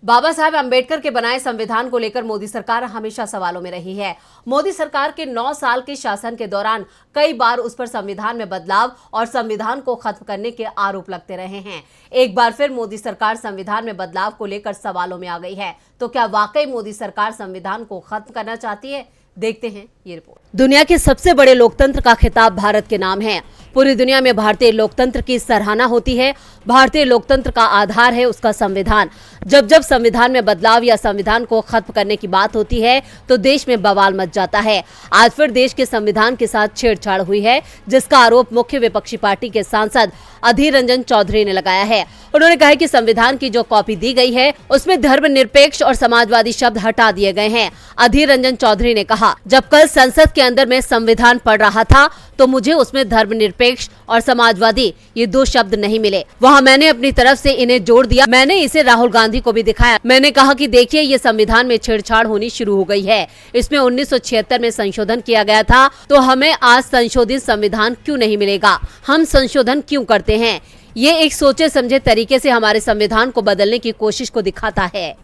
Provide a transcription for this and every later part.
बाबा साहब अंबेडकर के बनाए संविधान को लेकर मोदी सरकार हमेशा सवालों में रही है। मोदी सरकार के 9 साल के शासन के दौरान कई बार उस पर संविधान में बदलाव और संविधान को खत्म करने के आरोप लगते रहे हैं। एक बार फिर मोदी सरकार संविधान में बदलाव को लेकर सवालों में आ गई है। तो क्या वाकई मोदी सरकार संविधान को खत्म करना चाहती है? देखते हैं ये रिपोर्ट। दुनिया के सबसे बड़े लोकतंत्र का खिताब भारत के नाम है। पूरी दुनिया में भारतीय लोकतंत्र की सराहना होती है। भारतीय लोकतंत्र का आधार है उसका संविधान। जब जब संविधान में बदलाव या संविधान को खत्म करने की बात होती है तो देश में बवाल मच जाता है। आज फिर देश के संविधान के साथ छेड़छाड़ हुई है, जिसका आरोप मुख्य विपक्षी पार्टी के सांसद अधीर रंजन चौधरी ने लगाया है। उन्होंने कहा कि संविधान की जो कॉपी दी गई है उसमें धर्मनिरपेक्ष और समाजवादी शब्द हटा दिए गए हैं। अधीर रंजन चौधरी ने कहा, जब कल संसद के अंदर मैं संविधान पढ़ रहा था तो मुझे उसमें धर्मनिरपेक्ष और समाजवादी ये 2 शब्द नहीं मिले। वहाँ मैंने अपनी तरफ से इन्हें जोड़ दिया। मैंने इसे राहुल गांधी को भी दिखाया। मैंने कहा कि देखिए, ये संविधान में छेड़छाड़ होनी शुरू हो गई है। इसमें 1976 में संशोधन किया गया था, तो हमें आज संशोधित संविधान क्यों नहीं मिलेगा? हम संशोधन क्यों करते हैं? ये एक सोचे समझे तरीके से हमारे संविधान को बदलने की कोशिश को दिखाता है।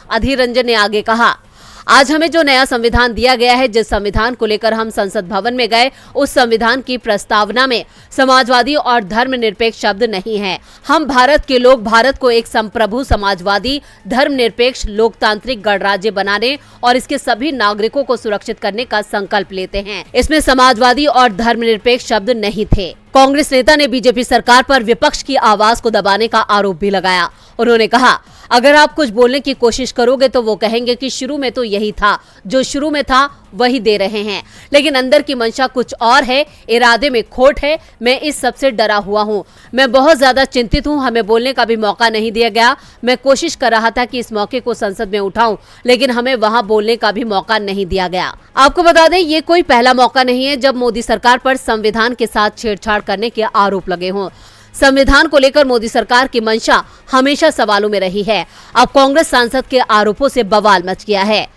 अधीर रंजन ने आगे कहा, आज हमें जो नया संविधान दिया गया है, जिस संविधान को लेकर हम संसद भवन में गए, उस संविधान की प्रस्तावना में समाजवादी और धर्मनिरपेक्ष शब्द नहीं है। हम भारत के लोग भारत को एक संप्रभु समाजवादी धर्मनिरपेक्ष लोकतांत्रिक गणराज्य बनाने और इसके सभी नागरिकों को सुरक्षित करने का संकल्प लेते हैं। इसमें समाजवादी और धर्मनिरपेक्ष शब्द नहीं थे। कांग्रेस नेता ने बीजेपी सरकार पर विपक्ष की आवाज को दबाने का आरोप भी लगाया। उन्होंने कहा, अगर आप कुछ बोलने की कोशिश करोगे तो वो कहेंगे कि शुरू में तो यही था, जो शुरू में था वही दे रहे हैं, लेकिन अंदर की मंशा कुछ और है, इरादे में खोट है। मैं इस सब से डरा हुआ हूँ। मैं बहुत ज्यादा चिंतित हूँ। हमें बोलने का भी मौका नहीं दिया गया। मैं कोशिश कर रहा था कि इस मौके को संसद में उठाऊं, लेकिन हमें वहां बोलने का भी मौका नहीं दिया गया। आपको बता दें, ये कोई पहला मौका नहीं है जब मोदी सरकार पर संविधान के साथ छेड़छाड़ करने के आरोप लगे हों। संविधान को लेकर मोदी सरकार की मंशा हमेशा सवालों में रही है। अब कांग्रेस सांसद के आरोपों से बवाल मच गया है।